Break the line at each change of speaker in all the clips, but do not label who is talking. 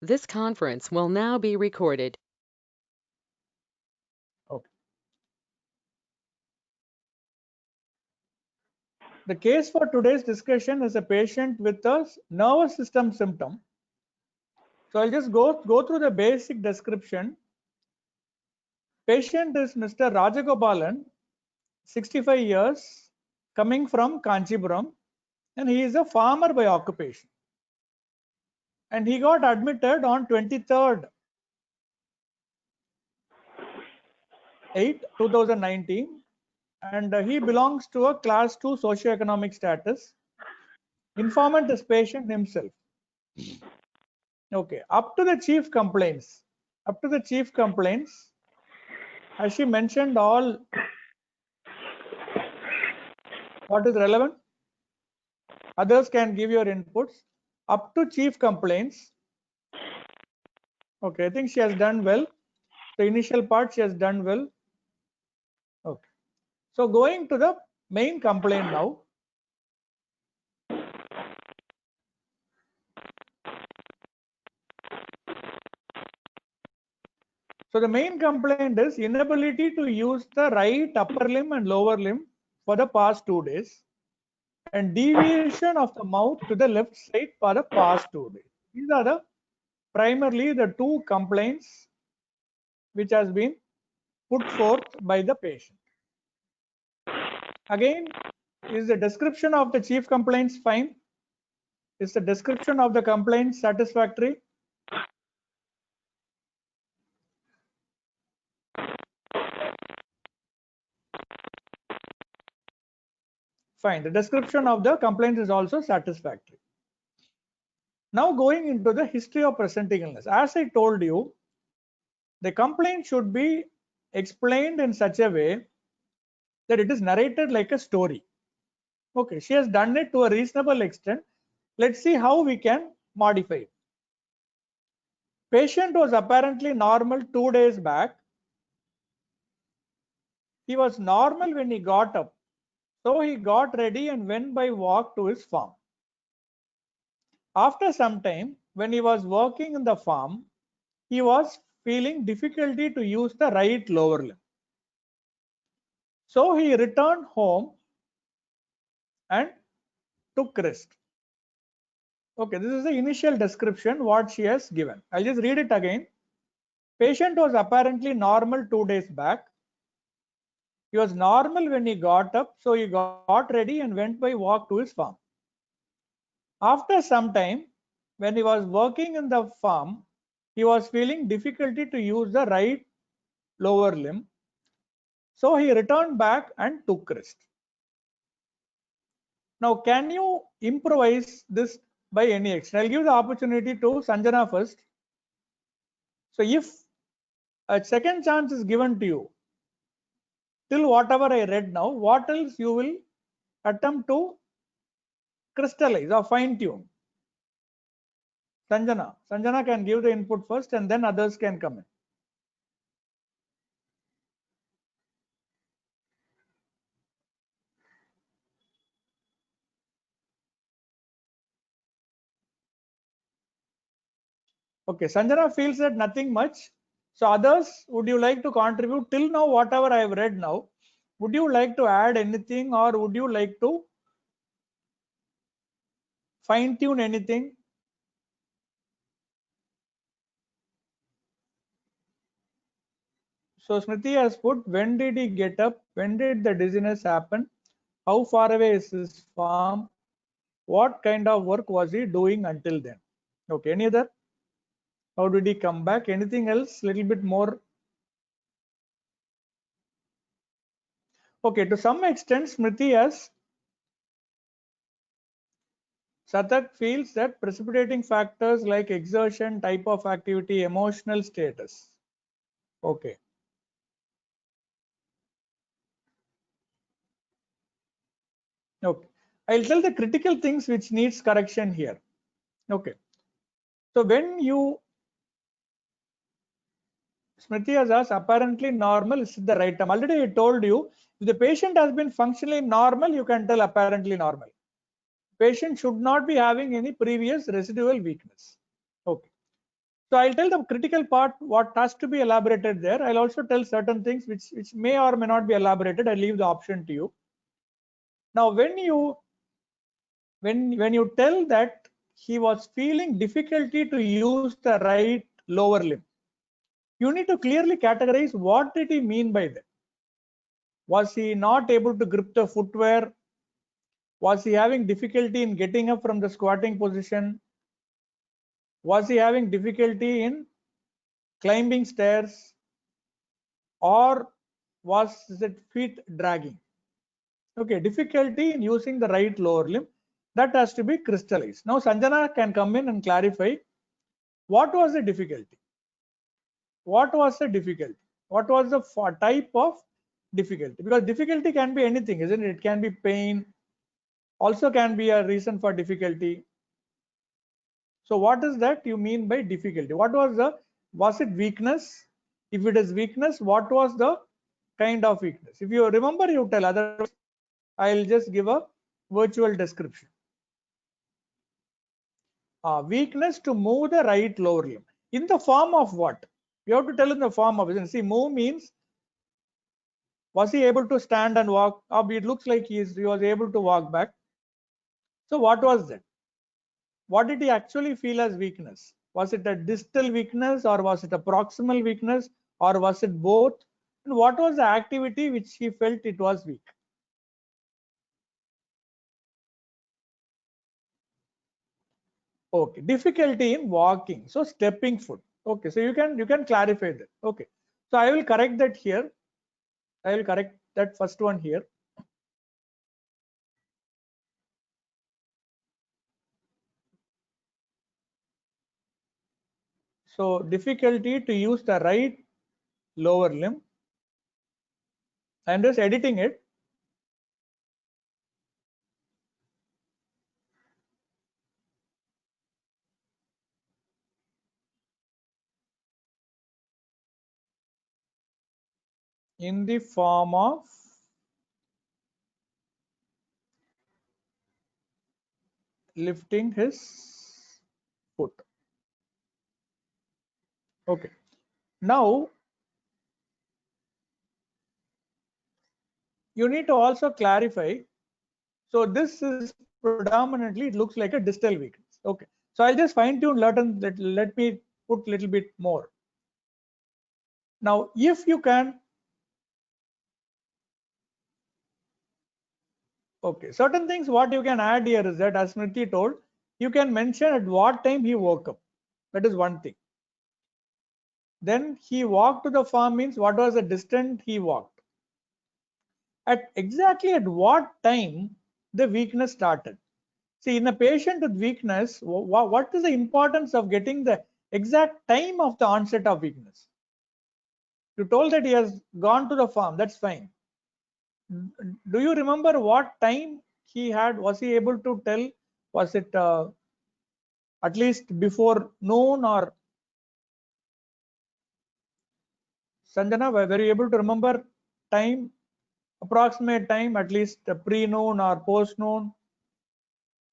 This conference will now be recorded.
Okay. The case for today's discussion is a patient with a nervous system symptom. So I'll just go through the basic description. Patient is Mr. Rajagopalan, 65 years, coming from Kanchipuram, and he is a farmer by occupation. And he got admitted on 23rd 8 2019, and he belongs to a class 2 socioeconomic status. Informant is patient himself. Okay, up to the chief complaints. Has she mentioned all what is relevant? Others can give your inputs. Up to chief complaints. Okay, I think she has done well. The initial part she has done well. Okay. So going to the main complaint now. So the main complaint is inability to use the right upper limb and lower limb for the past 2 days, and deviation of the mouth to the left side for the past 2 days. These are the primarily the two complaints which has been put forth by the patient. Again, is the description of the chief complaints fine? Is the description of the complaint satisfactory? Fine. The description of the complaint is also satisfactory. Now going into the history of presenting illness. As I told you, the complaint should be explained in such a way that it is narrated like a story. Okay, she has done it to a reasonable extent. Let's see how we can modify it. Patient was apparently normal 2 days back. He was normal when he got up. So he got ready and went by walk to his farm. After some time, when he was working in the farm, he was feeling difficulty to use the right lower limb. So he returned home and took rest. Okay, this is the initial description what she has given. I'll just read it again. Patient was apparently normal 2 days back. He was normal when he got up, so he got ready and went by walk to his farm. After some time, when he was working in the farm, he was feeling difficulty to use the right lower limb. So he returned back and took rest. Now, can you improvise this by any extent? I'll give the opportunity to Sanjana first. So if a second chance is given to you, till whatever I read now, what else you will attempt to crystallize or fine tune? Sanjana can give the input first and then others can come in. Okay, Sanjana feels that nothing much. So others, would you like to contribute till now whatever I have read now? Would you like to add anything or would you like to fine tune anything? So Smriti has put, when did he get up? When did the dizziness happen? How far away is his farm? What kind of work was he doing until then? Okay, any other? How did he come back? Anything else? Little bit more. Okay, to some extent, Smriti has Satak feels that precipitating factors like exertion, type of activity, emotional status. Okay. Okay. I'll tell the critical things which needs correction here. Okay. So when you Smriti has asked apparently normal is the right term. Already I told you, if the patient has been functionally normal, you can tell apparently normal. Patient should not be having any previous residual weakness. Okay. So I'll tell the critical part, what has to be elaborated there. I'll also tell certain things which may or may not be elaborated. I leave the option to you. Now, when you tell that he was feeling difficulty to use the right lower limb, you need to clearly categorize what did he mean by that. Was he not able to grip the footwear? Was he having difficulty in getting up from the squatting position? Was he having difficulty in climbing stairs? Or was it feet dragging? Okay, difficulty in using the right lower limb, that has to be crystallized. Now Sanjana can come in and clarify what was the difficulty. What was the difficulty? What was the type of difficulty? Because difficulty can be anything, isn't it? It can be pain, also can be a reason for difficulty. So what is that you mean by difficulty? Was it weakness? If it is weakness, what was the kind of weakness? If you remember, you tell, otherwise I'll just give a virtual description. Weakness to move the right lower limb. In the form of what? You have to tell in the form of, see, move means, was he able to stand and walk? It looks like he was able to walk back. So what was that? What did he actually feel as weakness? Was it a distal weakness, or was it a proximal weakness, or was it both? And what was the activity which he felt it was weak? Okay, difficulty in walking, so stepping foot. Okay, so you can clarify that. Okay, so I will correct that here. I will correct that first one here. So difficulty to use the right lower limb. I am just editing it. In the form of lifting his foot. Okay, now you need to also clarify. So this is predominantly, it looks like a distal weakness. Okay, so I'll just fine tune, let me put little bit more. Now if you can, okay, certain things what you can add here is that, as Smriti told, you can mention at what time he woke up. That is one thing. Then he walked to the farm means what was the distance he walked. Exactly at what time the weakness started. See, in a patient with weakness, what is the importance of getting the exact time of the onset of weakness? You told that he has gone to the farm, that's fine. Do you remember what time he had? Was he able to tell? Was it at least before noon, or Sanjana, were you able to remember time, approximate time, at least pre-noon or post-noon?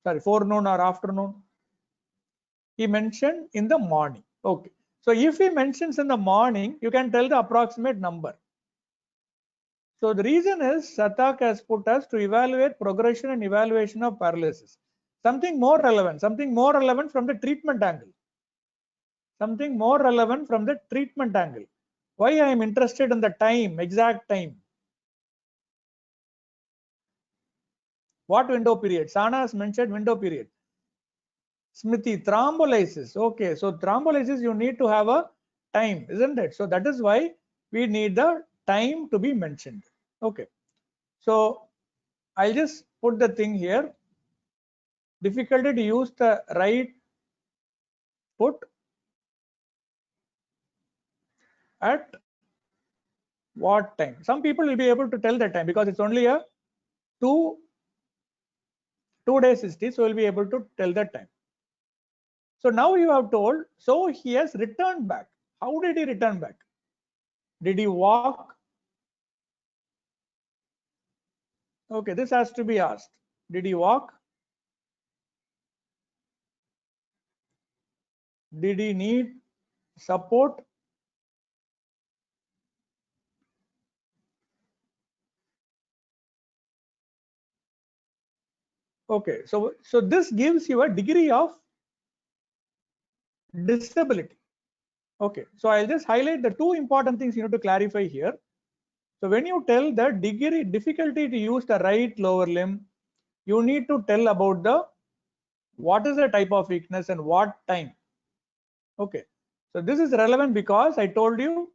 Sorry, forenoon or afternoon? He mentioned in the morning. Okay. So if he mentions in the morning, you can tell the approximate number. So the reason is Satak has put us to evaluate progression and evaluation of paralysis. Something more relevant from the treatment angle. Something more relevant from the treatment angle. Why I am interested in the time, exact time. What window period? Sana has mentioned window period. Smriti, thrombolysis. Okay, so thrombolysis, you need to have a time, isn't it? So that is why we need the time to be mentioned. Okay, so I'll just put the thing here. Difficulty to use the right foot at what time? Some people will be able to tell that time because it's only a two days history, so we'll be able to tell that time. So now you have told, so he has returned back. How did he return back? Did he walk? Okay, this has to be asked. Did he walk? Did he need support okay, so this gives you a degree of disability. Okay, so I'll just highlight the two important things you need to clarify here. So when you tell the degree difficulty to use the right lower limb, you need to tell about the what is the type of weakness and what time. Okay, so this is relevant because I told you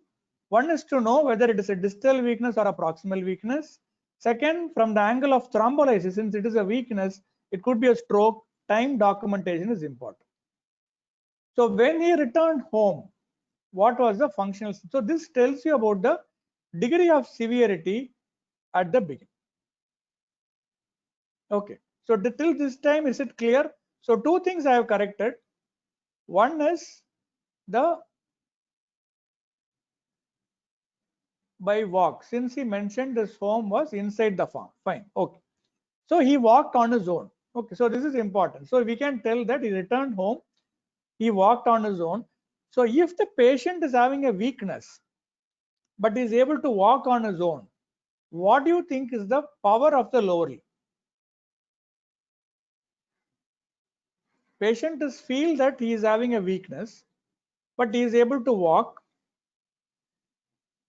one is to know whether it is a distal weakness or a proximal weakness. Second, from the angle of thrombolysis, since it is a weakness, it could be a stroke. Time documentation is important. So when he returned home, what was the functional? So this tells you about the degree of severity at the beginning. Okay, so till this time, is it clear? So two things I have corrected. One is the by walk, since he mentioned his home was inside the farm. Fine. Okay. So he walked on his own. Okay. So this is important. So we can tell that he returned home. He walked on his own. So if the patient is having a weakness, but is able to walk on his own, what do you think is the power of the lower limb? Patient is feel that he is having a weakness, but he is able to walk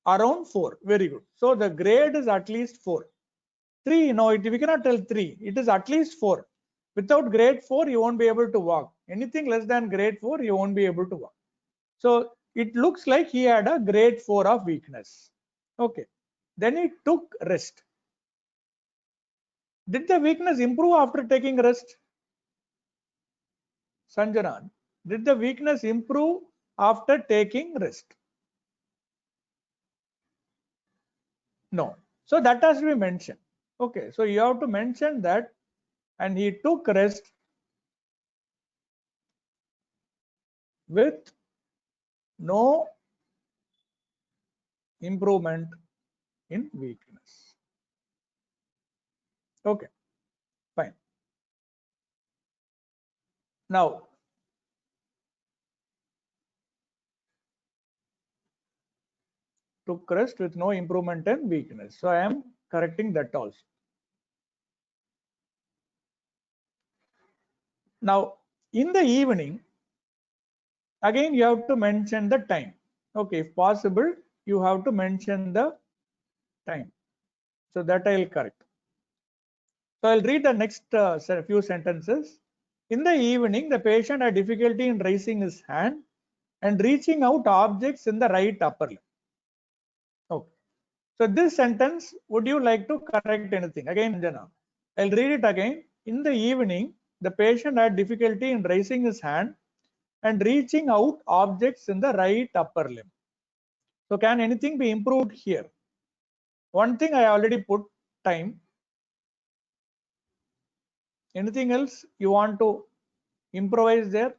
around 4. Very good. So the grade is at least 4. 3, no, we cannot tell 3. It is at least 4. Without grade 4, you won't be able to walk. Anything less than grade 4, you won't be able to walk. So it looks like he had a grade 4 of weakness. Okay. Then he took rest. Did the weakness improve after taking rest? Sanjana, did the weakness improve after taking rest? No. So that has to be mentioned. Okay. So you have to mention that, and he took rest with no improvement in weakness. Okay, fine. Now, took rest with no improvement in weakness. So I am correcting that also. Now, in the evening, again you have to mention the time. Okay, if possible, you have to mention the time. So that I'll correct. So I'll read the next few sentences. In the evening, the patient had difficulty in raising his hand and reaching out objects in the right upper limb. Okay. So this sentence, would you like to correct anything? Again, Anjana, I'll read it again. In the evening, the patient had difficulty in raising his hand and reaching out objects in the right upper limb. So can anything be improved here? One thing I already put time. Anything else you want to improvise there?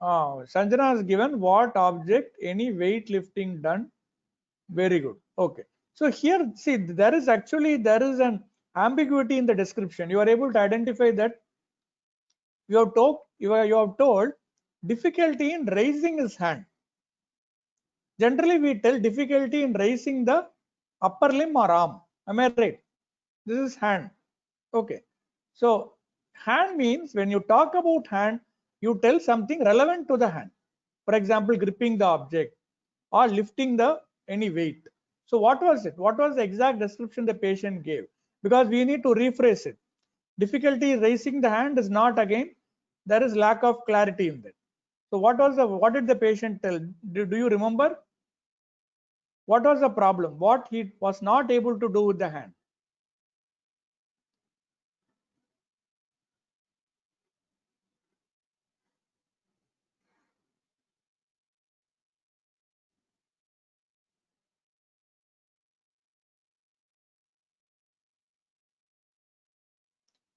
Sanjana has given what object, any weight lifting done. Very good. Okay. So here, see, there is an ambiguity in the description. You are able to identify that you have told difficulty in raising his hand. Generally, we tell difficulty in raising the upper limb or arm. Am I right? This is hand. Okay. So hand means when you talk about hand, you tell something relevant to the hand. For example, gripping the object or lifting the any weight. So what was it? What was the exact description the patient gave? Because we need to rephrase it. Difficulty raising the hand is not, again, there is lack of clarity in that. So what did the patient tell? Do you remember? What was the problem? What he was not able to do with the hand?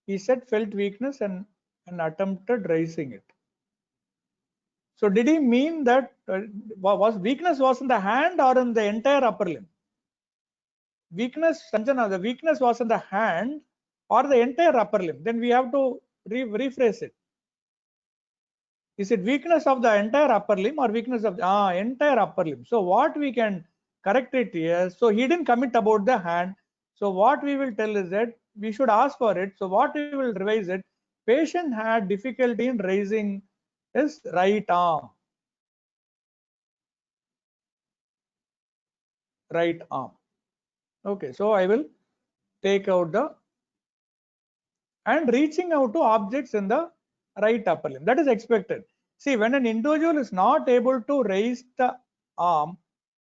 He said felt weakness and attempted raising it. So did he mean that weakness was in the hand or in the entire upper limb? Weakness, Sanjana, the weakness was in the hand or the entire upper limb. Then we have to rephrase it. Is it weakness of the entire upper limb or weakness of the entire upper limb? So what we can correct it here. So he didn't commit about the hand. So what we will tell is that we should ask for it. So what we will revise it. Patient had difficulty in raising his right arm. Right arm. Okay, so I will take out the and reaching out to objects in the right upper limb. That is expected. See, when an individual is not able to raise the arm,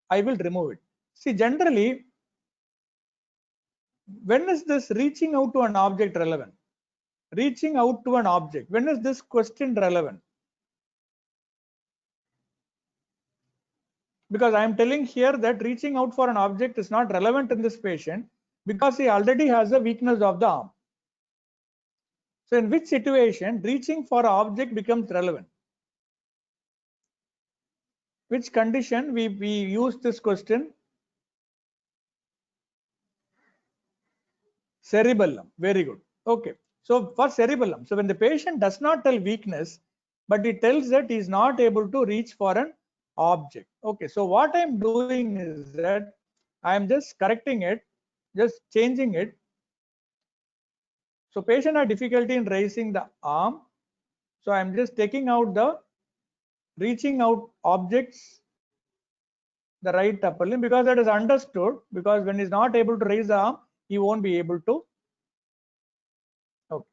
I will remove it. See, generally, when is this reaching out to an object relevant? Reaching out to an object. When is this question relevant? Because I am telling here that reaching out for an object is not relevant in this patient because he already has a weakness of the arm. So in which situation reaching for an object becomes relevant? Which condition we use this question? Cerebellum. Very good. Okay. So for cerebellum, so when the patient does not tell weakness, but he tells that he is not able to reach for an object. Okay. So what I am doing is that I am just correcting it, just changing it. So patient had difficulty in raising the arm. So I am just taking out the reaching out objects, the right upper limb, because that is understood, because when he is not able to raise the arm, he won't be able to. Okay.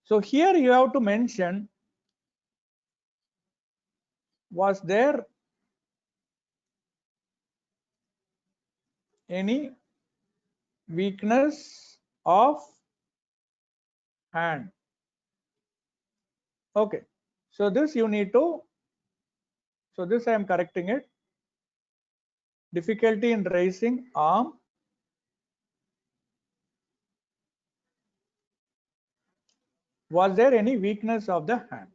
So here you have to mention, was there any weakness of hand? Okay. So this you need to, so this I am correcting it. Difficulty in raising arm. Was there any weakness of the hand?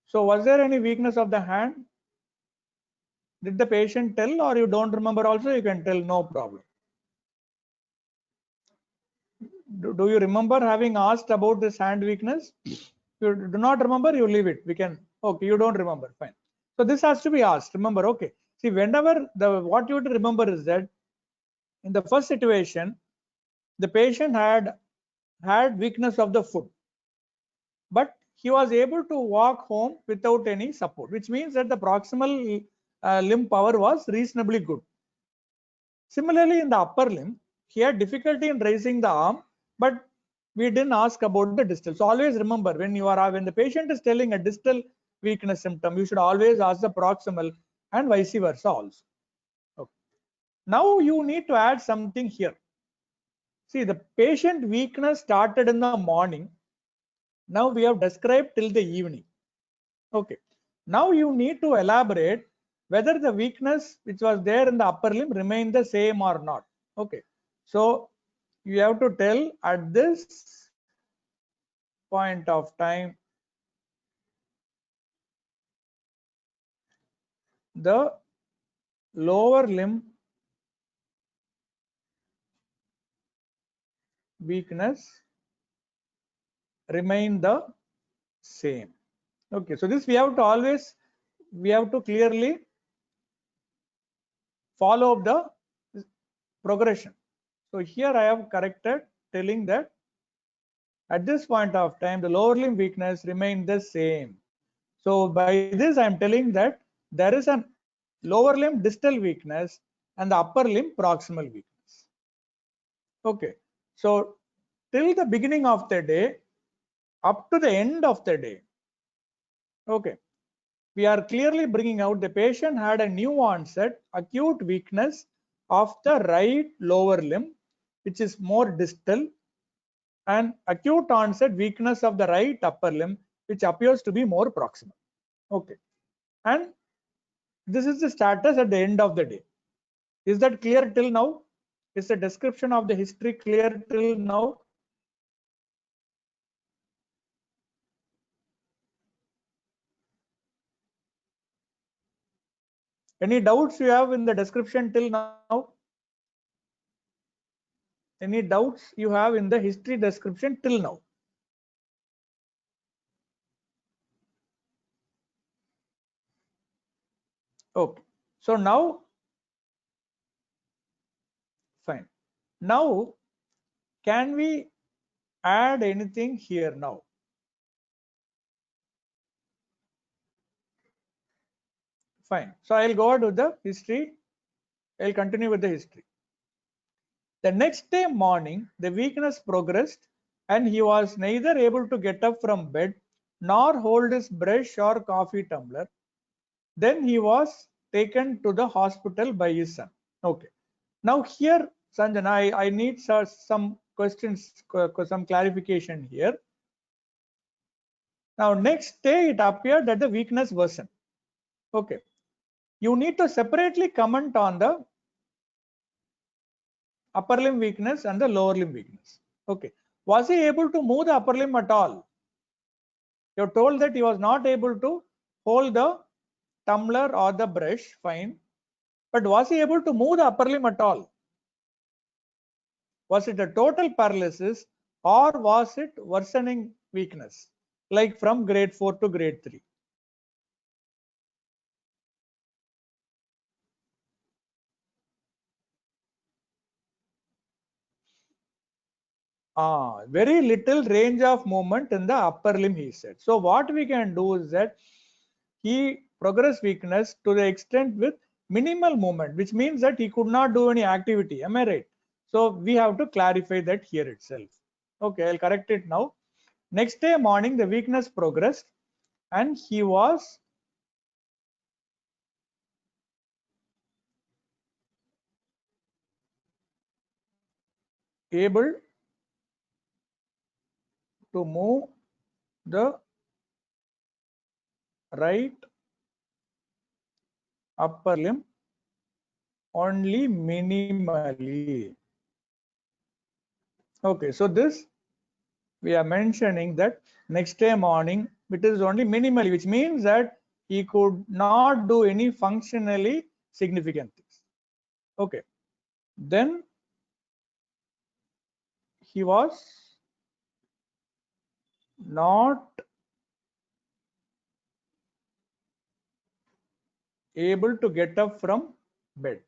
So was there any weakness of the hand? Did the patient tell, or you don't remember also? You can tell, no problem. Do you remember having asked about this hand weakness? If you do not remember, you leave it. We can, okay, you don't remember, fine. So this has to be asked, remember, okay. See, whenever what you have to remember is that in the first situation, the patient had weakness of the foot, but he was able to walk home without any support, which means that the proximal limb power was reasonably good. Similarly, in the upper limb, he had difficulty in raising the arm, but we didn't ask about the distal. So always remember, when the patient is telling a distal weakness symptom, you should always ask the proximal and vice versa also. Okay. Now you need to add something here. See, the patient weakness started in the morning. Now we have described till the evening. Okay. Now you need to elaborate whether the weakness which was there in the upper limb remained the same or not. Okay. So you have to tell at this point of time the lower limb weakness remain the same. Okay. So this we have to clearly follow up the progression. So here I have corrected telling that at this point of time the lower limb weakness remained the same. So by this I am telling that there is a lower limb distal weakness and the upper limb proximal weakness. Okay. So till the beginning of the day up to the end of the day. Okay. We are clearly bringing out the patient had a new onset acute weakness of the right lower limb, which is more distal, and acute onset weakness of the right upper limb, which appears to be more proximal. Okay. And this is the status at the end of the day. Is that clear till now? Is the description of the history clear till now? Any doubts you have in the description till now? Any doubts you have in the history description till now? Okay. So now, fine. Now, can we add anything here now? Fine. So I'll go on with the history. I'll continue with the history. The next day morning, the weakness progressed and he was neither able to get up from bed nor hold his brush or coffee tumbler. Then he was taken to the hospital by his son. Okay. Now here, Sanjana, I need some questions, some clarification here. Now next day it appeared that the weakness worsened. Okay. You need to separately comment on the upper limb weakness and the lower limb weakness. Okay. Was he able to move the upper limb at all? You're told that he was not able to hold the tumbler or the brush, fine. But was he able to move the upper limb at all? Was it a total paralysis or was it worsening weakness? Like from grade 4 to grade 3? Very little range of movement in the upper limb, he said. So what we can do is that he progressed weakness to the extent with minimal movement, which means that he could not do any activity. Am I right? So we have to clarify that here itself. Okay, I'll correct it now. Next day morning, the weakness progressed and he was able to move the right upper limb only minimally. Okay, so this we are mentioning that next day morning it is only minimally, which means that he could not do any functionally significant things. Okay, then he was not able to get up from bed.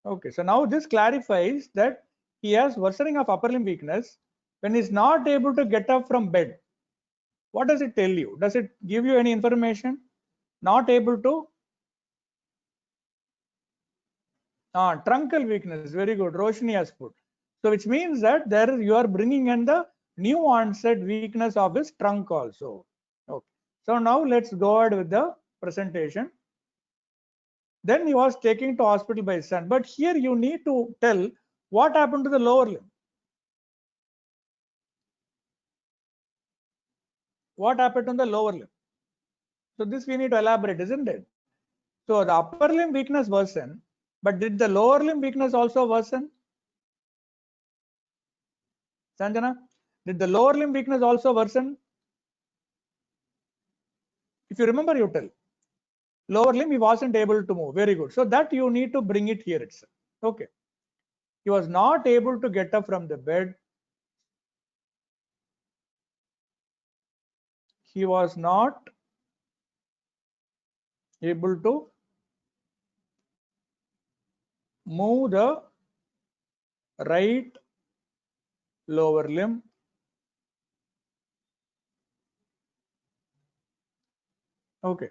Okay, so now this clarifies that he has worsening of upper limb weakness when he is not able to get up from bed. What does it tell you? Does it give you any information? Not able to truncal weakness. Very good. Roshni has put. So which means that there you are bringing in the new onset weakness of his trunk also. Okay. So now let's go ahead with the presentation. Then he was taken to hospital by his son. But here you need to tell what happened to the lower limb. What happened to the lower limb? So this we need to elaborate, isn't it? So the upper limb weakness worsened, but did the lower limb weakness also worsen? Sanjana, did the lower limb weakness also worsen? If you remember, you tell. Lower limb he wasn't able to move. Very good. So that you need to bring it here itself. Okay. He was not able to get up from the bed. He was not able to move the right lower limb. Okay.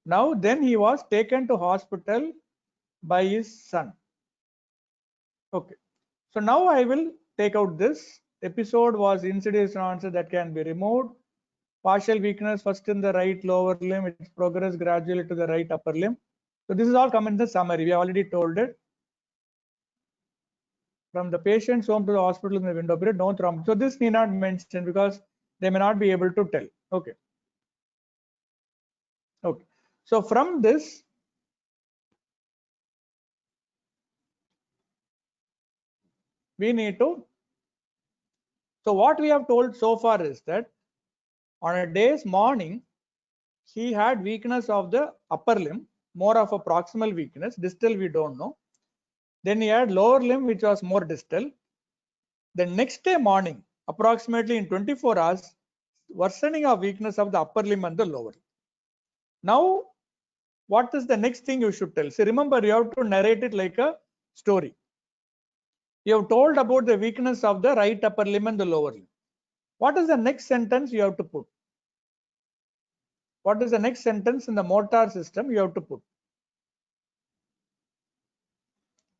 Now then he was taken to hospital by his son. Okay. So now I will take out this. Episode was insidious answer that can be removed. Partial weakness first in the right lower limb, its progress gradually to the right upper limb. So this is all come in the summary. We already told it. From the patient's home to the hospital in the window period, no thrombus. So this need not mention because they may not be able to tell. Okay. Okay. So from this, we need to. So what we have told so far is that on a day's morning, he had weakness of the upper limb, more of a proximal weakness. Distal we don't know. Then he had lower limb, which was more distal. The next day morning, approximately in 24 hours, worsening of weakness of the upper limb and the lower limb. Now, what is the next thing you should tell? See, remember, you have to narrate it like a story. You have told about the weakness of the right upper limb and the lower limb. What is the next sentence you have to put? What is the next sentence in the motor system you have to put?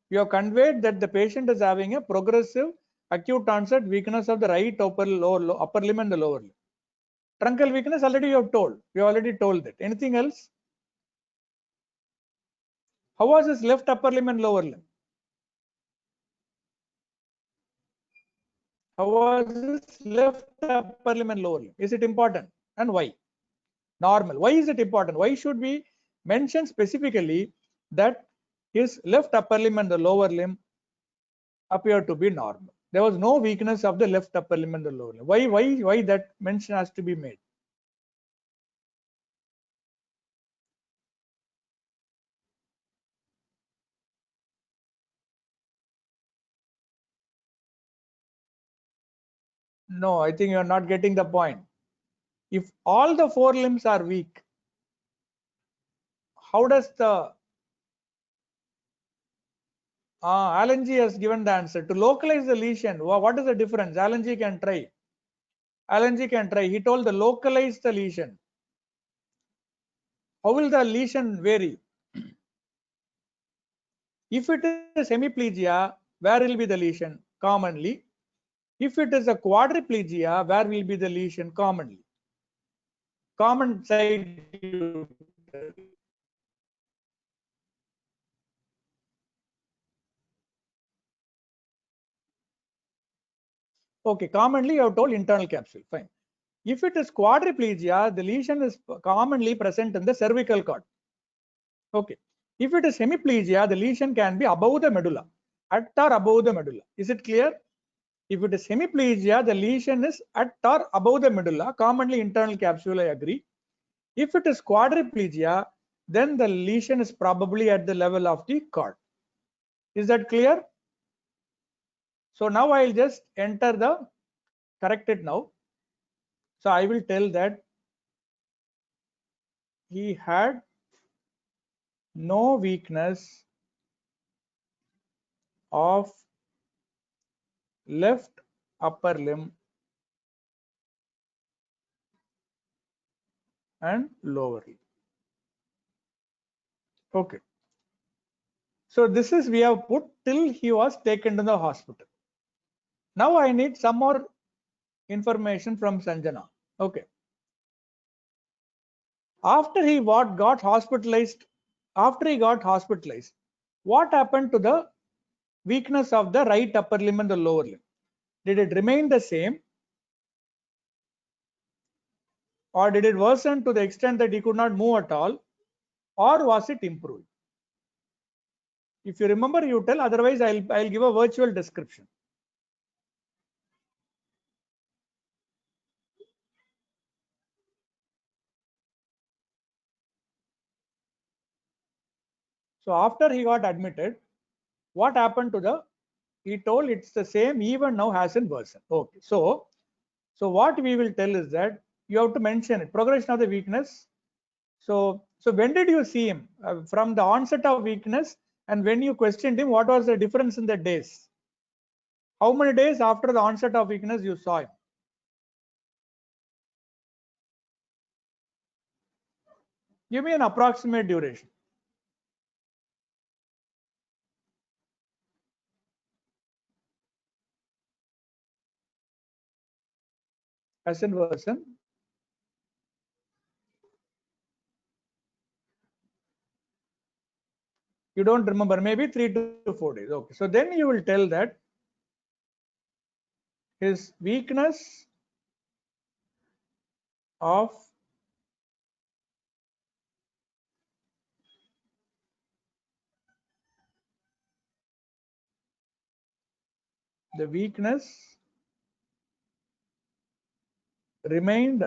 You have conveyed that the patient is having a progressive acute onset weakness of the right upper limb and the lower limb. Truncal weakness already you have told. You already told that. Anything else? How was his left upper limb and lower limb? How was his left upper limb and lower limb? Is it important? And why? Normal. Why is it important? Why should we mention specifically that his left upper limb and the lower limb appear to be normal? There was no weakness of the left upper limb and the lower limb. Why that mention has to be made? No, I think you are not getting the point. If all the four limbs are weak, how does the Alan G has given the answer to localize the lesion? What is the difference? Alan G can try. Alan G can try. He told the localize the lesion. How will the lesion vary? If it is hemiplegia, where will be the lesion? Commonly. If it is a quadriplegia, where will be the lesion? Commonly. Common side. Okay, commonly you have told internal capsule. Fine. If it is quadriplegia, the lesion is commonly present in the cervical cord. Okay. If it is hemiplegia, the lesion can be above the medulla, at or above the medulla. Is it clear? If it is hemiplegia, the lesion is at or above the medulla, commonly internal capsule, I agree. If it is quadriplegia, then the lesion is probably at the level of the cord. Is that clear? So now I'll just enter the, correct it now. So I will tell that he had no weakness of left upper limb and lower limb. Okay. So this is we have put till he was taken to the hospital. Now I need some more information from Sanjana. Okay. After he got hospitalized, what happened to the weakness of the right upper limb and the lower limb? Did it remain the same? Or did it worsen to the extent that he could not move at all? Or was it improved? If you remember, you tell, otherwise I'll give a virtual description. So after he got admitted, what happened to the, he told it's the same even now has in worsen. Okay. So what we will tell is that you have to mention it, progression of the weakness. So when did you see him? From the onset of weakness, and when you questioned him, what was the difference in the days? How many days after the onset of weakness you saw him? Give me an approximate duration. As in worsen. You don't remember, maybe 3 to 4 days. Okay. So then you will tell that his weakness of the weakness remained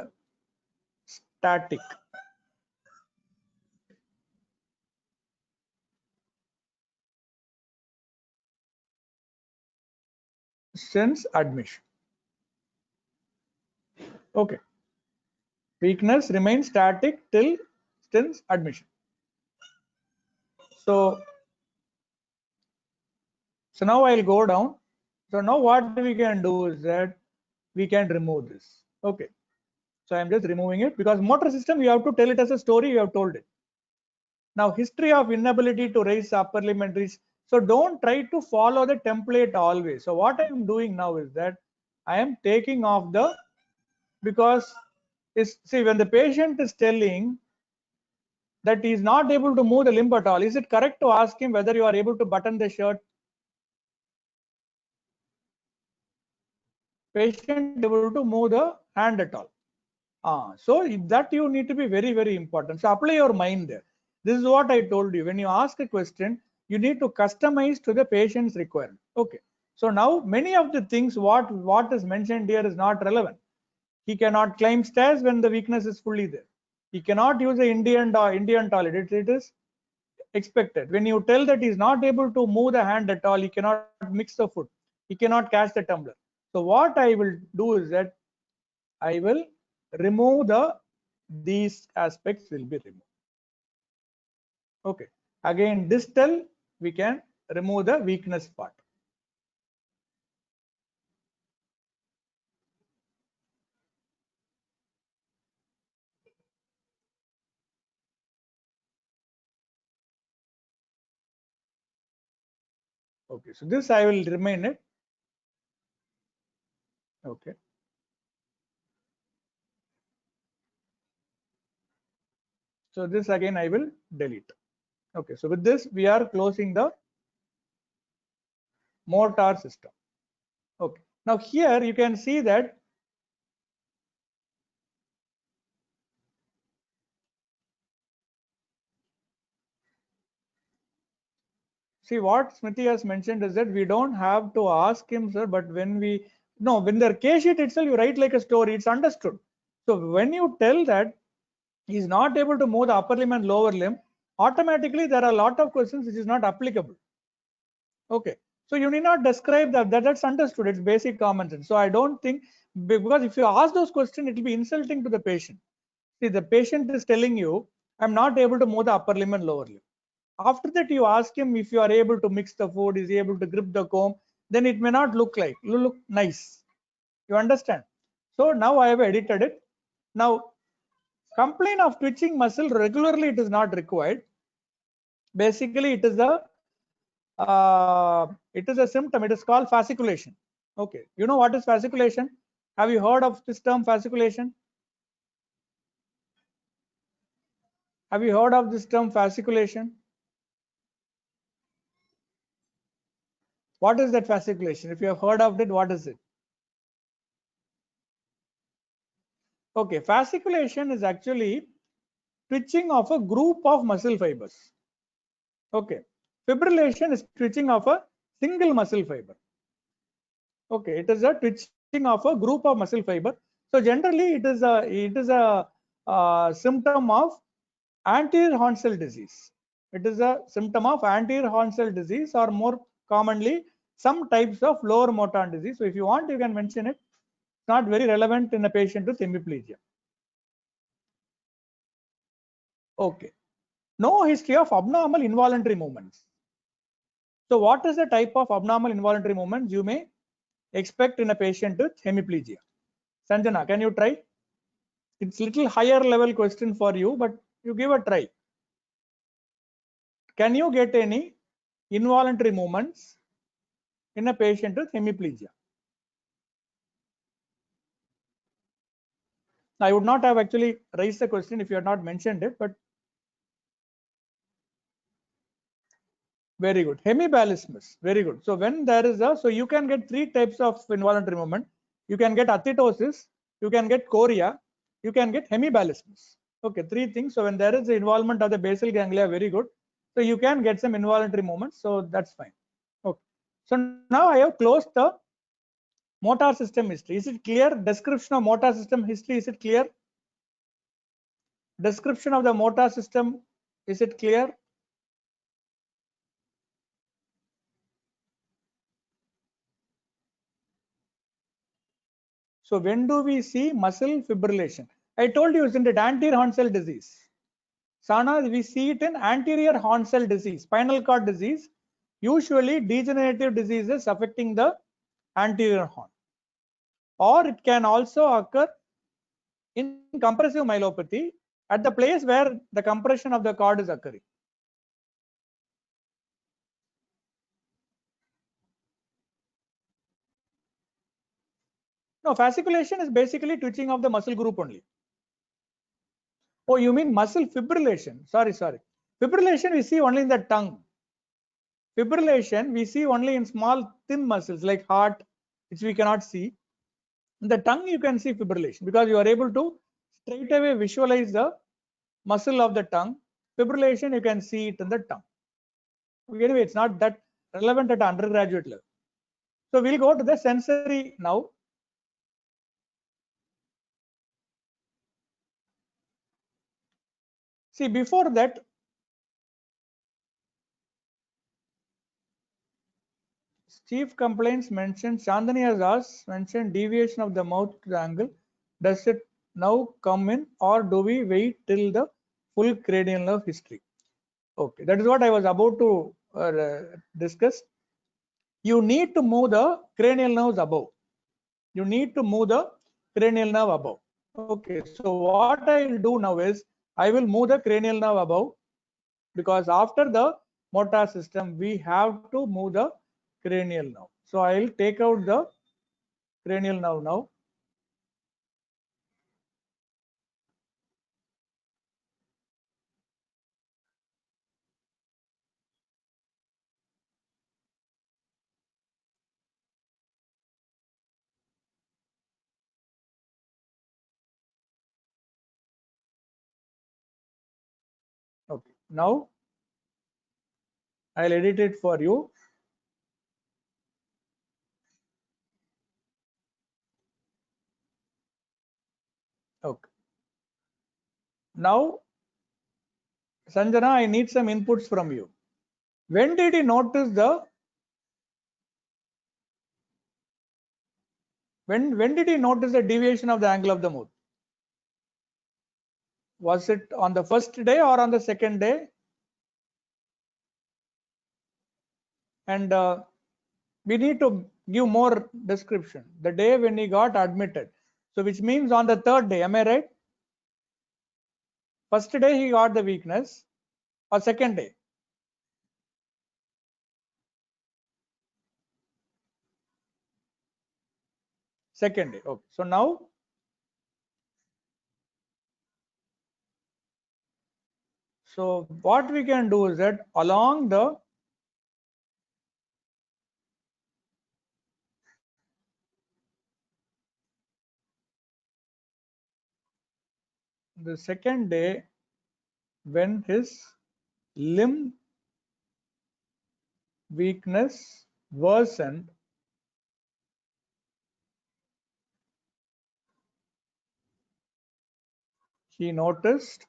static since admission. Okay, weakness remains static till since admission. So now I'll go down. So now what we can do is that we can remove this. Okay, so I'm just removing it because motor system you have to tell it as a story. You have told it. Now history of inability to raise upper limb and reach. So don't try to follow the template always. So what I am doing now is that I am taking off the, because see when the patient is telling that he is not able to move the limb at all, is it correct to ask him whether you are able to button the shirt? Patient able to move the hand at all. So that you need to be very, very important. So apply your mind there. This is what I told you. When you ask a question, you need to customize to the patient's requirement. Okay. So now many of the things what is mentioned here is not relevant. He cannot climb stairs when the weakness is fully there. He cannot use the Indian toilet. It is expected. When you tell that he is not able to move the hand at all, he cannot mix the food. He cannot catch the tumbler. So what I will do is that I will remove these aspects will be removed. Okay. Again, distal we can remove the weakness part. Okay, so this I will remain it. Okay. So this again I will delete. Okay, so with this we are closing the motor system. Okay. Now here you can see that see what Smithy has mentioned is that we don't have to ask him, sir, but when the case sheet itself you write like a story, it's understood. So when you tell that he is not able to move the upper limb and lower limb, automatically there are a lot of questions which is not applicable. Okay, so you need not describe that's understood. It's basic common sense. So I don't think, because if you ask those questions, it will be insulting to the patient. See, the patient is telling you, I'm not able to move the upper limb and lower limb. After that, you ask him if you are able to mix the food, is he able to grip the comb, then it may not look nice. You understand? So now I have edited it. Now, complaint of twitching muscle regularly, it is not required. Basically, it is a symptom. It is called fasciculation. Okay, you know what is fasciculation? Have you heard of this term fasciculation? Have you heard of this term fasciculation? What is that fasciculation? If you have heard of it, what is it? Okay, fasciculation is actually twitching of a group of muscle fibers. Okay, fibrillation is twitching of a single muscle fiber. Okay, it is a twitching of a group of muscle fiber. So generally, it is a symptom of anterior hornsel disease. It is a symptom of anterior hornsel disease, or more commonly some types of lower motor disease. So if you want, you can mention it. It's not very relevant in a patient with hemiplegia. Okay. No history of abnormal involuntary movements. So what is the type of abnormal involuntary movements you may expect in a patient with hemiplegia? Sanjana, can you try? It's little higher level question for you, but you give a try. Can you get any involuntary movements in a patient with hemiplegia? I would not have actually raised the question if you had not mentioned it, but very good. Hemibalismus, very good. So when there is so you can get three types of involuntary movement. You can get athetosis, you can get chorea, you can get hemibalismus. Okay, three things. So when there is the involvement of the basal ganglia, very good. So you can get some involuntary movements. So that's fine. Okay. So now I have closed the Motor system history. Is it clear? Description of motor system history. Is it clear? Description of the motor system. Is it clear? So when do we see muscle fibrillation? I told you, isn't it anterior horn cell disease? Sana, we see it in anterior horn cell disease, spinal cord disease, usually degenerative diseases affecting the anterior horn. Or it can also occur in compressive myelopathy at the place where the compression of the cord is occurring. No, fasciculation is basically twitching of the muscle group only. Oh, you mean muscle fibrillation? Sorry. Fibrillation we see only in the tongue. Fibrillation we see only in small thin muscles like heart, which we cannot see. In the tongue you can see fibrillation because you are able to straight away visualize the muscle of the tongue. Fibrillation you can see it in the tongue. Anyway, it's not that relevant at undergraduate level. So we'll go to the sensory now. See, before that, chief complaints mentioned, Chandani has asked, mentioned deviation of the mouth to the angle. Does it now come in or do we wait till the full cranial nerve history? Okay, that is what I was about to discuss. You need to move the cranial nerves above. You need to move the cranial nerve above. Okay, so what I will do now is I will move the cranial nerve above because after the motor system we have to move the cranial nerve. So I will take out the cranial nerve now. Okay, now I'll edit it for you. Okay. Now, Sanjana, I need some inputs from you. When did you notice the when did you notice the deviation of the angle of the mouth? Was it on the first day or on the second day? And we need to give more description. The day when he got admitted. So which means on the third day, am I right? First day he got the weakness or second day? Second day. Okay. So now what we can do is that along the second day when his limb weakness worsened, he noticed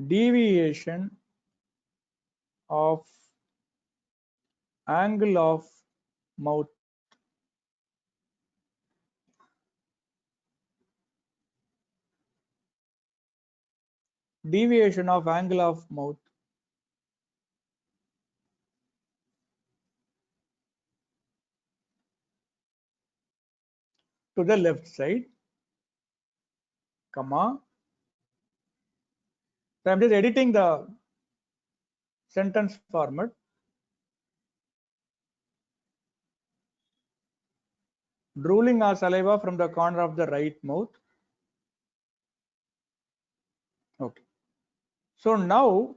deviation of angle of mouth. Deviation of angle of mouth to the left side, comma. So I'm just editing the sentence format. Drooling or saliva from the corner of the right mouth. Okay. So now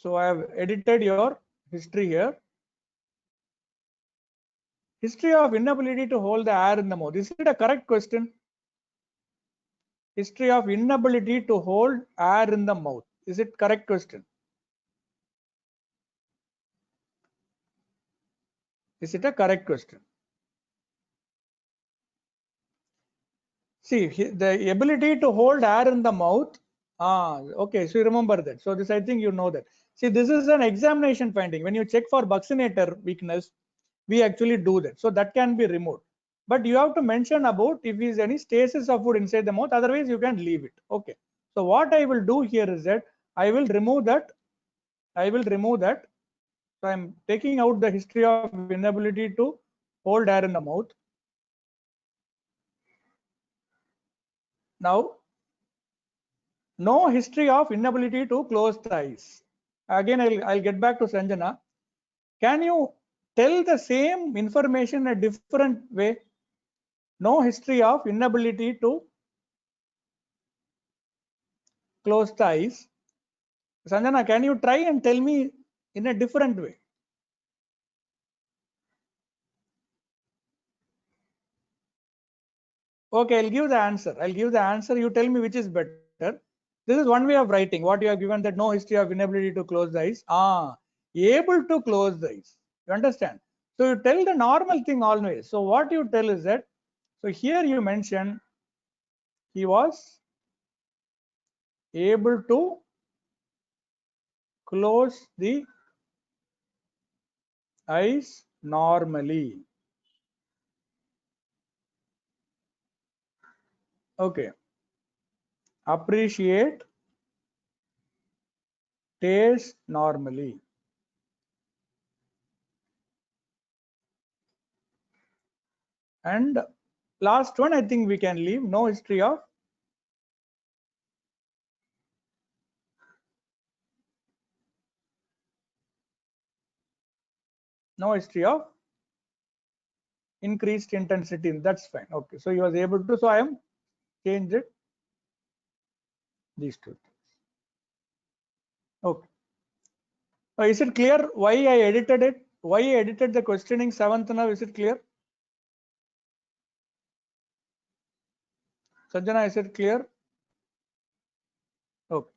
I have edited your history here. History of inability to hold the air in the mouth. Is it a correct question? History of inability to hold air in the mouth. Is it correct question? Is it a correct question? See, the ability to hold air in the mouth. Okay, so you remember that. So this, I think you know that. See, this is an examination finding. When you check for buccinator weakness, we actually do that. So that can be removed. But you have to mention about if is any stasis of food inside the mouth. Otherwise, you can leave it. Okay. So what I will do here is that I will remove that. I will remove that. So I'm taking out the history of inability to hold air in the mouth. Now, no history of inability to close the eyes. Again, I'll get back to Sanjana. Can you tell the same information a different way? No history of inability to close the eyes. Sanjana, can you try and tell me in a different way? Okay, I'll give the answer. I'll give the answer. You tell me which is better. This is one way of writing. What you have given, that no history of inability to close the eyes. Able to close the eyes. You understand? So you tell the normal thing always. So what you tell is that, so here you mention he was able to close the eyes normally. Okay. Appreciate taste normally. And last one, I think we can leave. No history of increased intensity. That's fine. Okay, so he was able to. So I am changed it. These two things. Okay. Is it clear why I edited it? Why I edited the questioning seventh now? Is it clear? Sanjana, is it clear? Okay.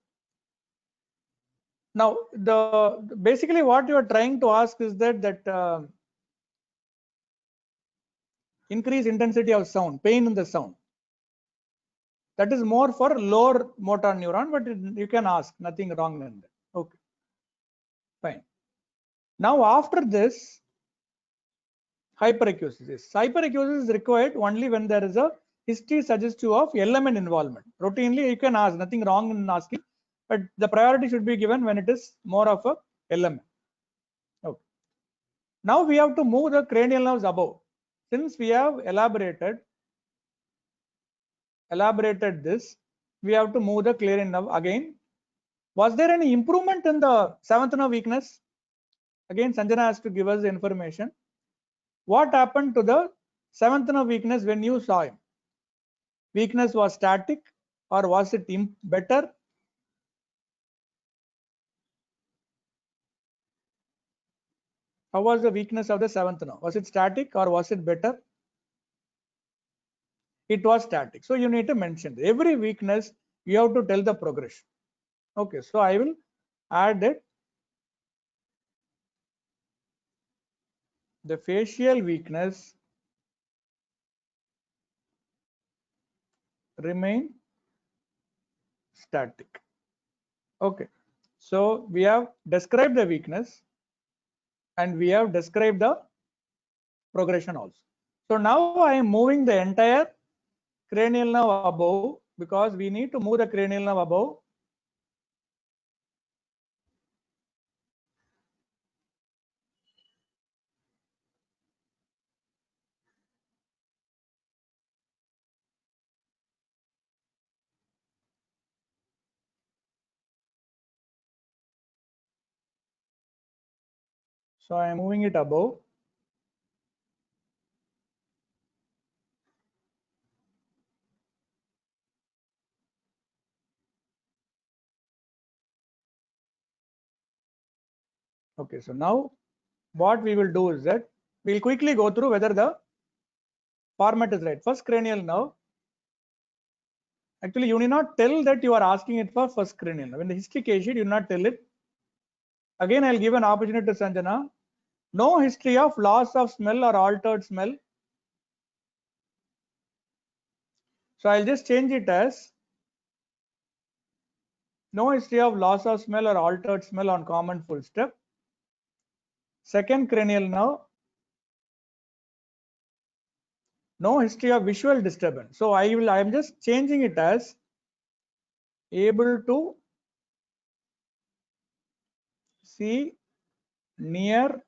Now, basically what you are trying to ask is that increase intensity of sound, pain in the sound. That is more for lower motor neuron, but you can ask, nothing wrong in that. Okay, fine. Now after this, hyperacusis. Hyperacusis is required only when there is a history suggestive of element involvement. Routinely, you can ask, nothing wrong in asking, but the priority should be given when it is more of a element. Okay. Now we have to move the cranial nerves above. Since we have elaborated this, we have to move the cranial nerve again. Was there any improvement in the seventh nerve weakness? Again, Sanjana has to give us the information. What happened to the seventh nerve weakness when you saw him? Weakness was static or was it better? How was the weakness of the seventh nerve? Was it static or was it better? It was static. So you need to mention every weakness. You have to tell the progression. Okay, so I will add it. The facial weakness remain static. Okay, so we have described the weakness and we have described the progression also. So now I am moving the entire cranial nerve above because we need to move the cranial nerve above. So I am moving it above. Okay, so now what we will do is that we'll quickly go through whether the format is right. First cranial nerve. Actually, you need not tell that you are asking it for first cranial nerve. In the history case sheet, you do not tell it. Again, I'll give an opportunity to Sanjana. No history of loss of smell or altered smell. So I'll just change it as no history of loss of smell or altered smell on common full step. Second cranial nerve, no history of visual disturbance. So I am just changing it as able to see near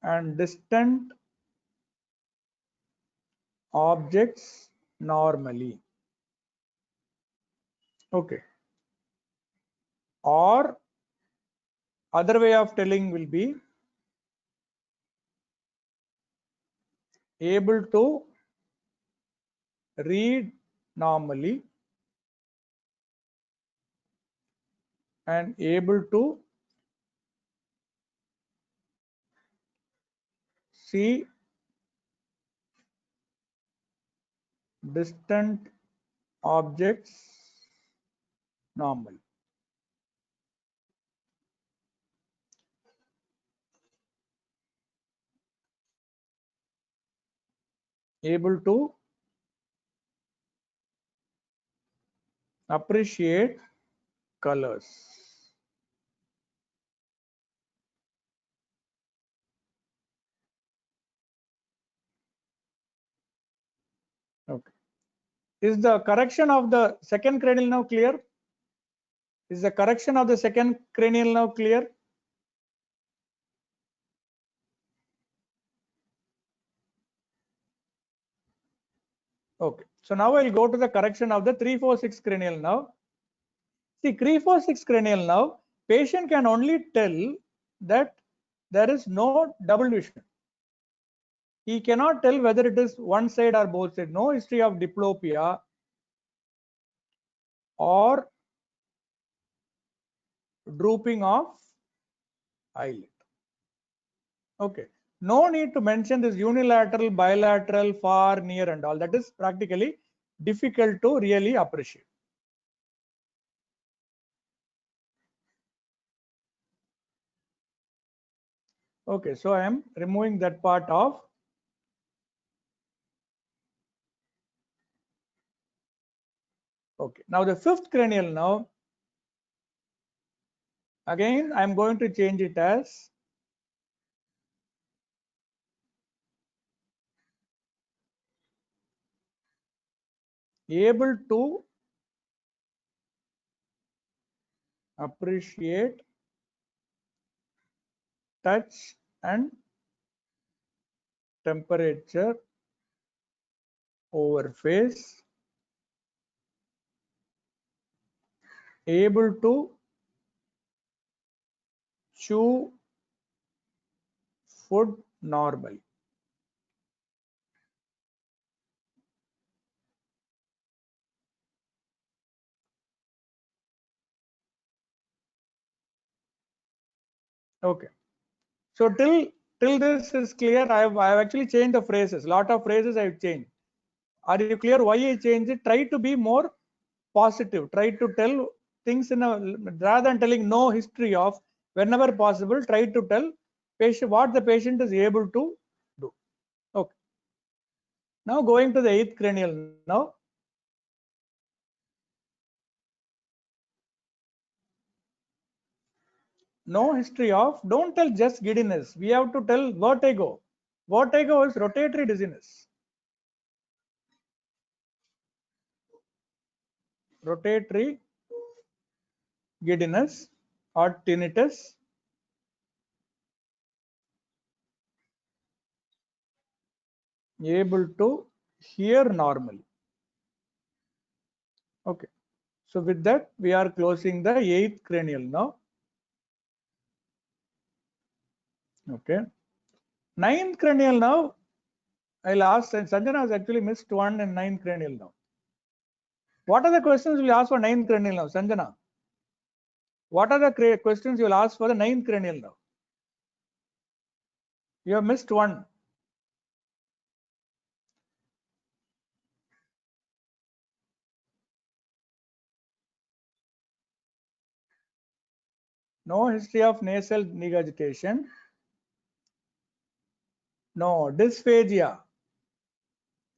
and distant objects normally. Okay. Or other way of telling will be able to read normally and able to see distant objects normally. Able to appreciate colors. Okay. Is the correction of the second cranial nerve clear? Is the correction of the second cranial nerve clear? Okay. So now I'll go to the correction of the 346 cranial nerve. See, 346 cranial nerve, patient can only tell that there is no double vision. He cannot tell whether it is one side or both sides. No history of diplopia or drooping of eyelid. Okay. No need to mention this unilateral, bilateral, far, near and all. That is practically difficult to really appreciate. Okay, so I am removing that part of. Okay, now the fifth cranial nerve, again I am going to change it as able to appreciate touch and temperature over face, able to chew food normally. Okay, so till this is clear, I have actually changed the phrases. Lot of phrases I have changed. Are you clear why I changed it? Try to be more positive. Try to tell things in a, rather than telling no history of, whenever possible, try to tell patient what the patient is able to do. Okay. Now going to the eighth cranial nerve. No history of, don't tell just giddiness. We have to tell vertigo. Vertigo is rotatory dizziness. Rotatory giddiness or tinnitus. Able to hear normally. Okay. So with that, we are closing the eighth cranial now. Okay. Ninth cranial now. I'll ask, and Sanjana has actually missed one in ninth cranial now. What are the questions we'll ask for ninth cranial now, Sanjana? What are the questions you'll ask for the ninth cranial now? You have missed one. No history of nasal regurgitation. No dysphagia.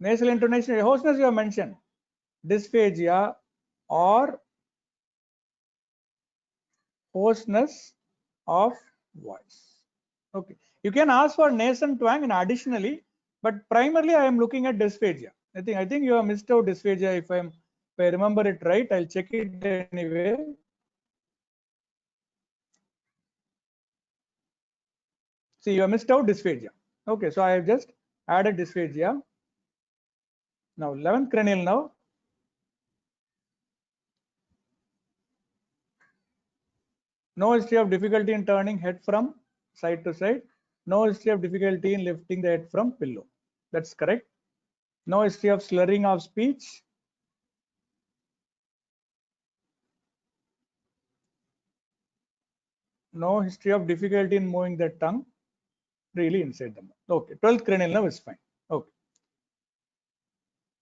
Nasal intonation, hoarseness you have mentioned. Dysphagia or hoarseness of voice. Okay. You can ask for nasal twang and additionally, but primarily I am looking at dysphagia. I think you have missed out dysphagia if I remember it right. I'll check it anyway. See, you have missed out dysphagia. Okay, so I have just added dysphagia. Now 11th cranial nerve. No history of difficulty in turning head from side to side. No history of difficulty in lifting the head from pillow. That's correct. No history of slurring of speech. No history of difficulty in moving the tongue really inside the mouth. Okay, 12th cranial nerve is fine. Okay.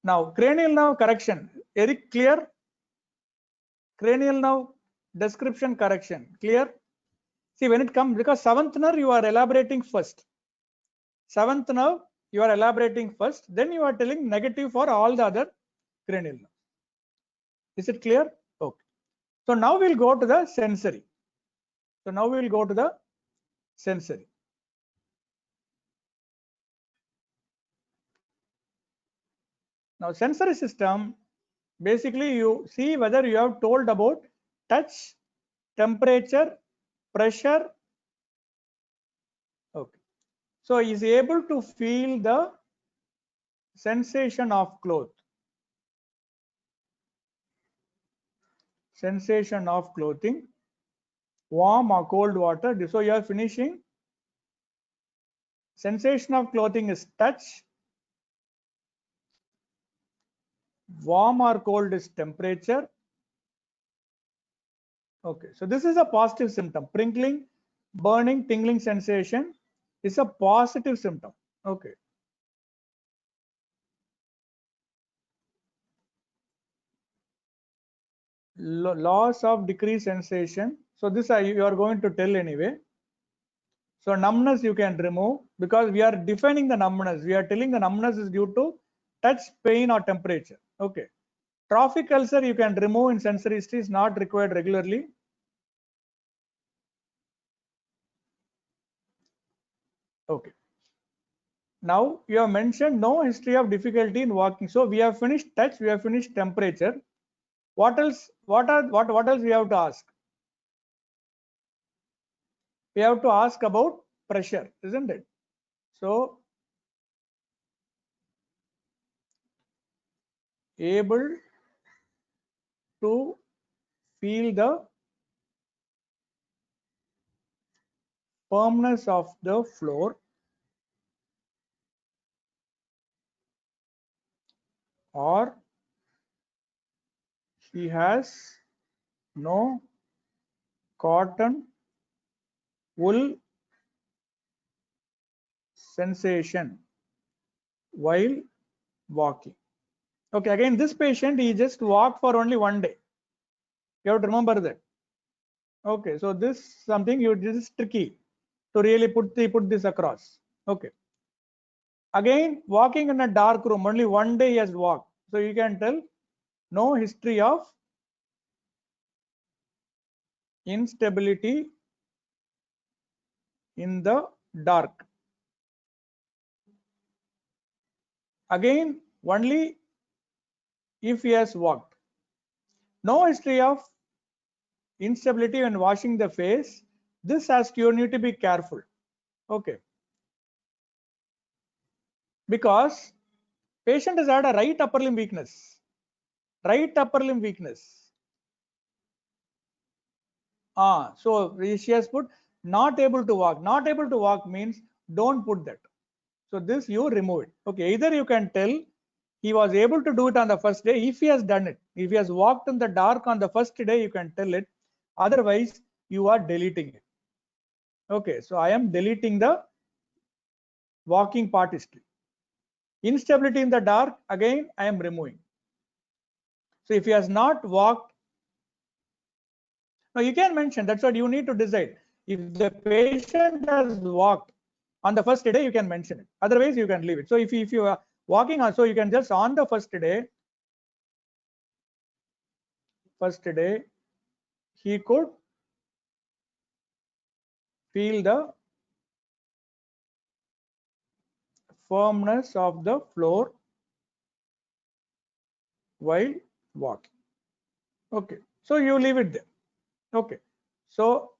Now cranial nerve correction. Eric, clear? Cranial nerve description correction. Clear? See, when it comes, because 7th nerve you are elaborating first. 7th nerve you are elaborating first, then you are telling negative for all the other cranial nerve. Is it clear? Okay. So now we'll go to the sensory. So now we will go to the sensory. Now sensory system, basically you see whether you have told about touch, temperature, pressure. Okay. So is able to feel the sensation of cloth. Sensation of clothing, warm or cold water. So you are finishing. Sensation of clothing is touch. Warm or cold is temperature. Okay, so this is a positive symptom. Prickling, burning, tingling sensation is a positive symptom. Okay. Loss of decreased sensation. So this you are going to tell anyway. So numbness you can remove because we are defining the numbness. We are telling the numbness is due to touch, pain or temperature. Okay. Trophic ulcer you can remove in sensory history, is not required regularly. Okay. Now you have mentioned no history of difficulty in walking. So we have finished touch, we have finished temperature. What else? What else we have to ask? We have to ask about pressure, isn't it? So able to feel the firmness of the floor or she has no cotton wool sensation while walking. Okay, again this patient he just walked for only one day. You have to remember that. Okay, so this something this is tricky to really put this across. Okay. Again, walking in a dark room, only one day he has walked. So you can tell no history of instability in the dark. Again, only if he has walked. No history of instability when washing the face. This asks you need to be careful. Okay. Because patient has had a right upper limb weakness. Right upper limb weakness. So she has put not able to walk. Not able to walk means don't put that. So this you remove it. Okay, either you can tell he was able to do it on the first day. If he has done it, if he has walked in the dark on the first day, you can tell it. Otherwise, you are deleting it. Okay, so I am deleting the walking part history. Instability in the dark, again, I am removing. So if he has not walked No, you can mention. That's what you need to decide. If the patient has walked on the first day, you can mention it. Otherwise, you can leave it. So if you are walking also, you can just on the first day, he could feel the firmness of the floor while walking. Okay, so you leave it there. Okay, so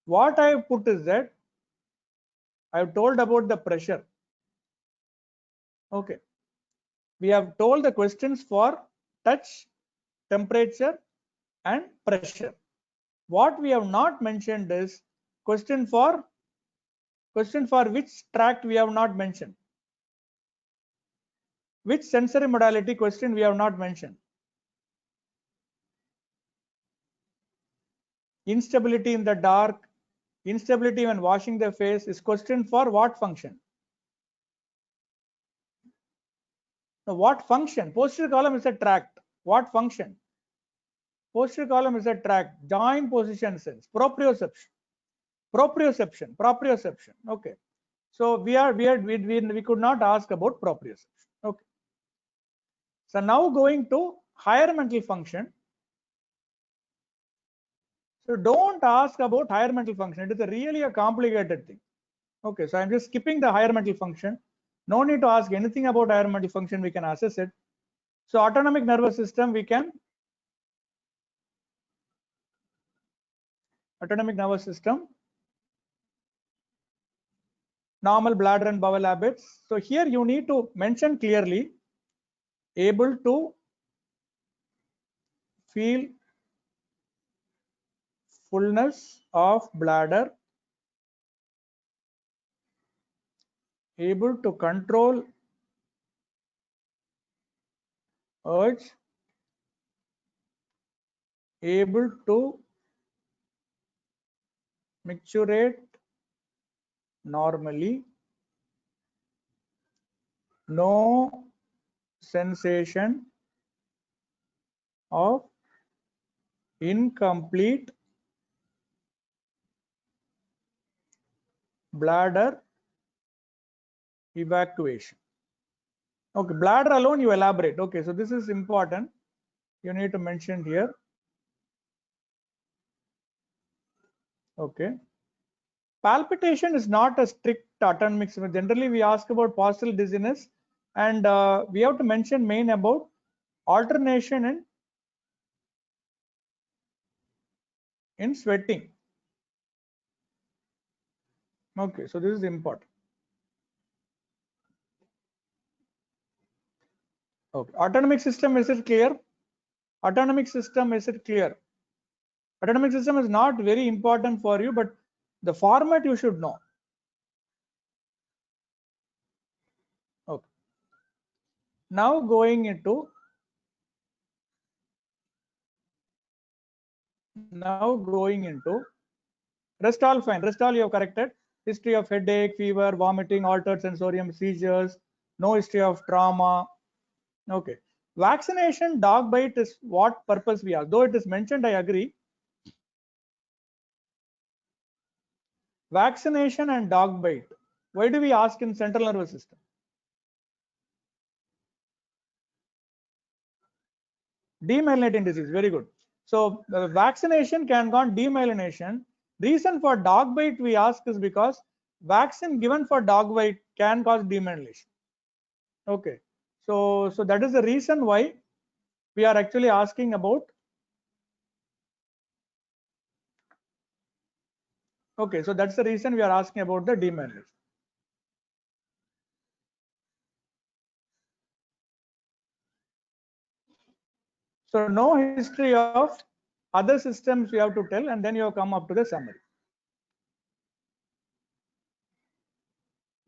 what I have put is that I have told about the pressure. Okay, we have told the questions for touch, temperature, and pressure. What we have not mentioned is question for which tract we have not mentioned. Which sensory modality question we have not mentioned. Instability in the dark, instability when washing the face is question for what function? Now, what function? Posterior column is a tract. What function? Posterior column is a tract. Joint position sense. Proprioception. Okay. So we could not ask about proprioception. Okay. So now going to higher mental function. So don't ask about higher mental function. It is really a complicated thing. Okay, so I'm just skipping the higher mental function. No need to ask anything about higher mental function. We can assess it. So autonomic nervous system, we can autonomic nervous system, normal bladder and bowel habits. So here you need to mention clearly, able to feel fullness of bladder, able to control urge, able to micturate normally, no sensation of incomplete bladder evacuation. Okay, bladder alone you elaborate. Okay, so this is important. You need to mention here. Okay. Palpitation is not a strict autonomic system. Generally, we ask about postural dizziness, and we have to mention main about alternation in sweating. Okay, so this is important. Okay, autonomic system, is it clear? Autonomic system, is it clear? Autonomic system is not very important for you, but the format you should know. Okay. Now going into rest all fine. Rest all you have corrected. History of headache, fever, vomiting, altered sensorium, seizures, no history of trauma. Okay. Vaccination, dog bite is what purpose we ask. Though it is mentioned, I agree. Vaccination and dog bite. Why do we ask in central nervous system? Demyelinating disease. Very good. So vaccination can cause demyelination. Reason for dog bite we ask is because vaccine given for dog bite can cause demyelination. Okay. So that is the reason why we are actually asking about. Okay, so that's the reason we are asking about the demyelination. So no history of other systems we have to tell, and then you have come up to the summary.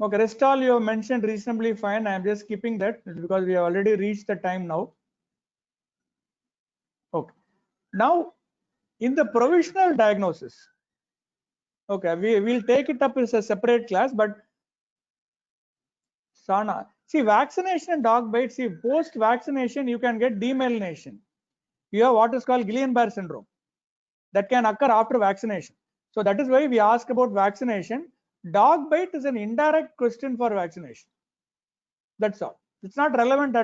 Okay, rest all you have mentioned reasonably fine. I am just skipping that because we have already reached the time now. Okay. Now, in the provisional diagnosis, okay, we will take it up as a separate class, but Sana, see, vaccination and dog bite, see, post vaccination, you can get demyelination. You have what is called Guillain-Barré syndrome. that can occur after vaccination. So that is why we ask about vaccination. Dog bite is an indirect question for vaccination. That's all. It's not relevant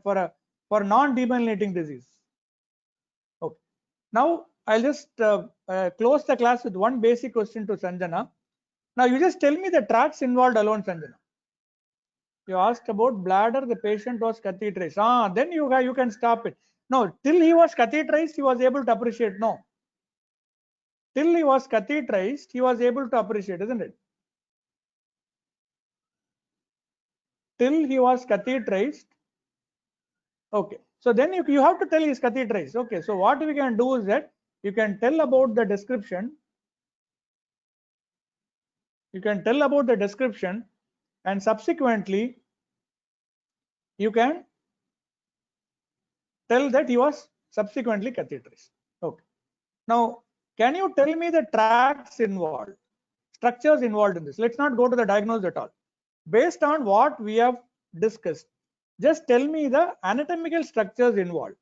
for non-demyelinating disease. Okay. Now I'll just close the class with one basic question to Sanjana. Now you just tell me the tracts involved alone, Sanjana. You asked about bladder, the patient was catheterized. Then you can stop it. No, till he was catheterized, he was able to appreciate. No. Till he was catheterized, he was able to appreciate, isn't it? Till he was catheterized. Okay. So then you have to tell he is catheterized. Okay. So what we can do is that you can tell about the description. You can tell about the description, and subsequently you can tell that he was subsequently catheterized. Okay. Now, can you tell me the tracts involved, structures involved in this? Let's not go to the diagnosis at all. Based on what we have discussed, just tell me the anatomical structures involved.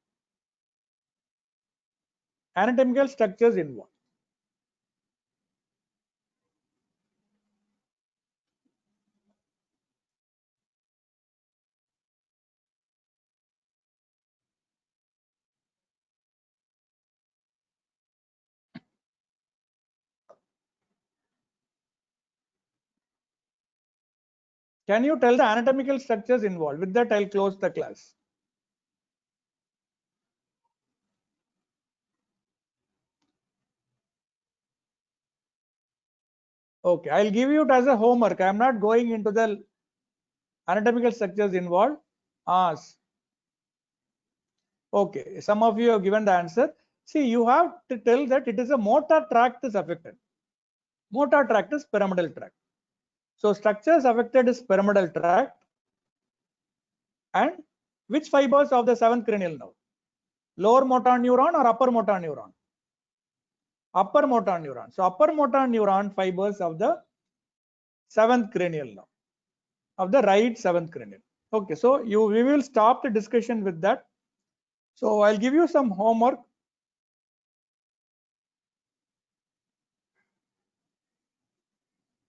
Anatomical structures involved. Can you tell the anatomical structures involved? With that, I'll close the class. Okay, I'll give you it as a homework. I'm not going into the anatomical structures involved. Okay, some of you have given the answer. See, you have to tell that it is a motor tract is affected. Motor tract is pyramidal tract. So structures affected is pyramidal tract. And which fibers of the seventh cranial nerve? Lower motor neuron or upper motor neuron? Upper motor neuron. So upper motor neuron fibers of the seventh cranial nerve, of the right seventh cranial. Okay, so we will stop the discussion with that. So I'll give you some homework.